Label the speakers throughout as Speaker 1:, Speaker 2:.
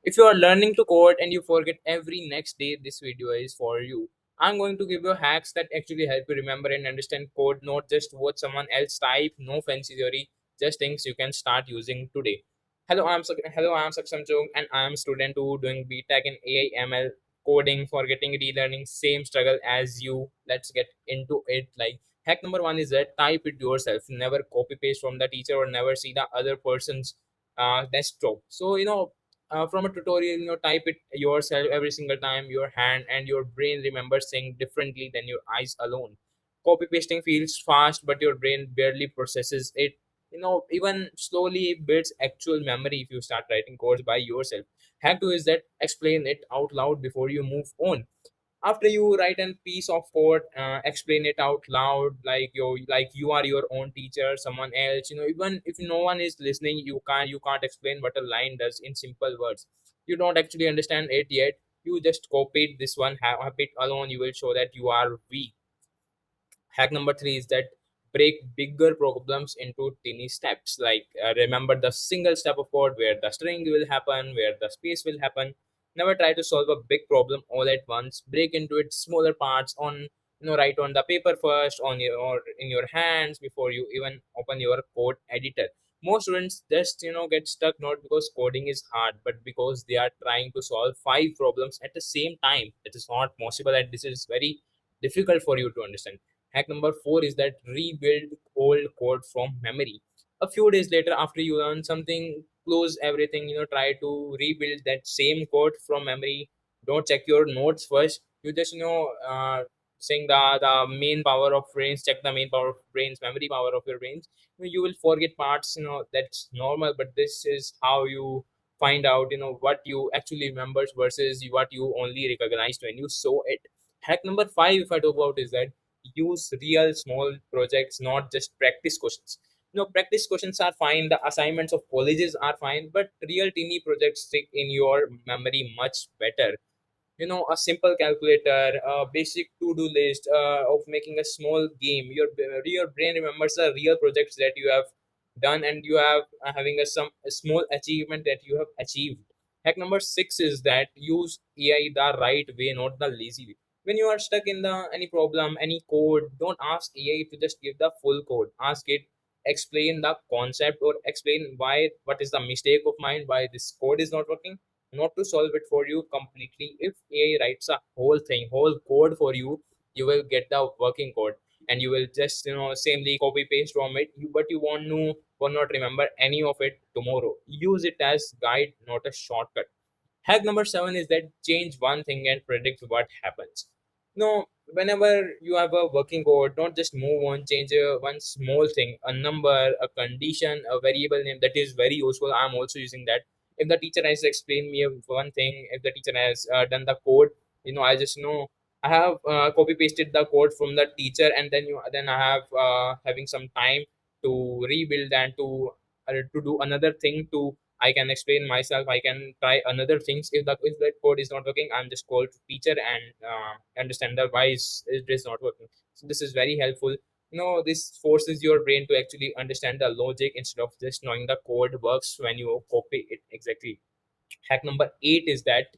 Speaker 1: If you are learning to code and you forget every next day, this video is for you. I'm going to give you hacks that actually help you remember and understand code, not just what someone else type, no fancy theory, just things you can start using today. Hello, I'm Saksam Chong and I am a student who doing BTech in AI ML coding, forgetting, relearning, same struggle as you. Let's get into it. Like hack number one is that type it yourself. Never copy paste from the teacher or never see the other person's desktop. So from a tutorial, type it yourself every single time. Your hand and your brain remembers things differently than your eyes alone. Copy pasting feels fast, but your brain barely processes it. Even slowly builds actual memory if you start writing codes by yourself. Hack two is that explain it out loud before you move on. After you write a piece of code, explain it out loud, like you are your own teacher, someone else. Even if no one is listening, you can't explain what a line does in simple words. You don't actually understand it yet. You just copied this one habit alone. You will show that you are weak. Hack number three is that break bigger problems into tiny steps. Like remember the single step of code where the string will happen, where the space will happen. Never try to solve a big problem all at once. Break into its smaller parts. Write on the paper first, on your or in your hands before you even open your code editor. Most students just get stuck not because coding is hard, but because they are trying to solve five problems at the same time. It is not possible, and this is very difficult for you to understand. Hack number four is that rebuild old code from memory. A few days later, after you learn something, close everything, try to rebuild that same code from memory. Don't check your notes first. You just, saying the main power of brains, check the main power of brains, memory power of your brains. You will forget parts, that's normal, but this is how you find out, what you actually remembers versus what you only recognized when you saw it. Hack number five, if I talk about, is that use real small projects, not just practice questions. Practice questions are fine, the assignments of colleges are fine, but real teeny projects stick in your memory much better. A simple calculator, a basic to-do list, of making a small game. Your brain remembers the real projects that you have done, and you have having a small achievement that you have achieved. Hack number six is that use AI the right way, not the lazy way. When you are stuck in the any problem, any code, don't ask AI to just give the full code. Ask it, explain the concept or explain what is the mistake of mine, why this code is not working, not to solve it for you completely. If AI writes a whole code for you, you will get the working code, and you will just samely copy paste from it. But you will not remember any of it tomorrow. Use it as guide, not a shortcut. Hack number seven is that change one thing and predict what happens. Whenever you have a working code, don't just move on, change one small thing, a number, a condition, a variable name. That is very useful. I'm also using that. If the teacher has explained me one thing, if the teacher has done the code, I just I have copy pasted the code from the teacher, and then I have having some time to rebuild and to do another thing to I can explain myself. I can try another things. If that code is not working, I'm just called to teacher and understand that why it is not working. So this is very helpful. This forces your brain to actually understand the logic instead of just knowing the code works when you copy it exactly. Hack number eight is that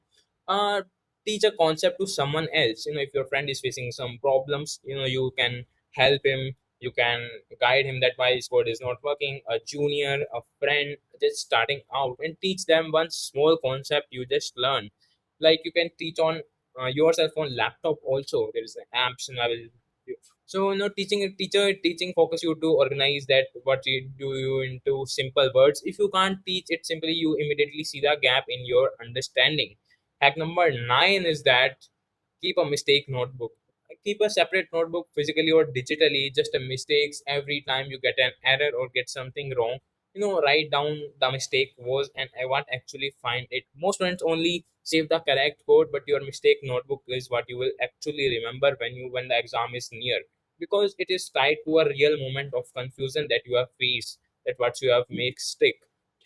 Speaker 1: uh, teach a concept to someone else. If your friend is facing some problems, you can help him. You can guide him that why his code is not working. A junior, a friend just starting out, and teach them one small concept you just learned. Like you can teach on yourself on laptop also. There is apps, and I will. So teaching focus you to organize that what you do you into simple words. If you can't teach it simply, you immediately see the gap in your understanding. Hack number nine is that keep a mistake notebook. Keep a separate notebook physically or digitally, just a mistakes. Every time you get an error or get something wrong, write down the mistake was and I want actually find it. Most students only save the correct code, but your mistake notebook is what you will actually remember when the exam is near, because it is tied to a real moment of confusion that you have faced, that what you have make stick.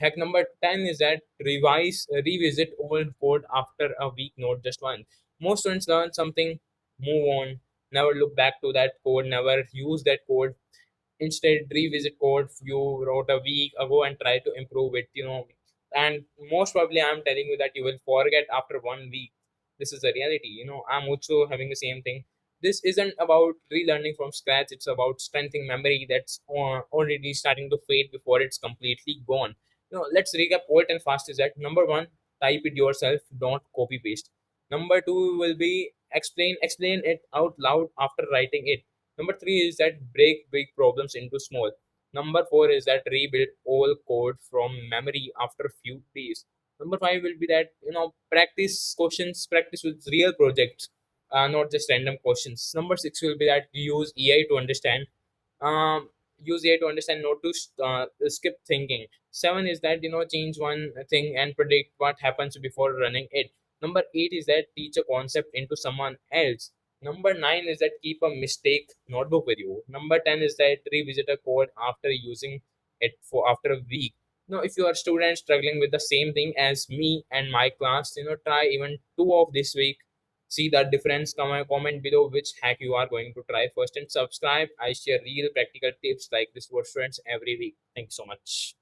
Speaker 1: Hack number 10 is that revisit old code after a week, not just once. Most students learn something, move on, never look back to that code, never use that code. Instead, revisit code you wrote a week ago and try to improve it. and most probably I'm telling you that you will forget after 1 week. This is a reality. I'm also having the same thing. This isn't about relearning from scratch. It's about strengthening memory that's already starting to fade before it's completely gone. Let's recap what and fast is that. Number one, type it yourself, don't copy paste. Number two will be explain it out loud after writing it. Number three is that break big problems into small. Number four is that rebuild all code from memory after a few days. Number five will be that practice questions, practice with real projects, not just random questions. Number six will be that use AI to understand. Um, Use AI to understand, not to skip thinking. Seven is that change one thing and predict what happens before running it. Number eight is that teach a concept into someone else. Number nine is that keep a mistake notebook with you. Number 10 is that revisit a code after using it for after a week. If you are a student struggling with the same thing as me and my class, try even two of this week. See the difference. Comment below which hack you are going to try first and subscribe. I share real practical tips like this for students every week. Thank you so much.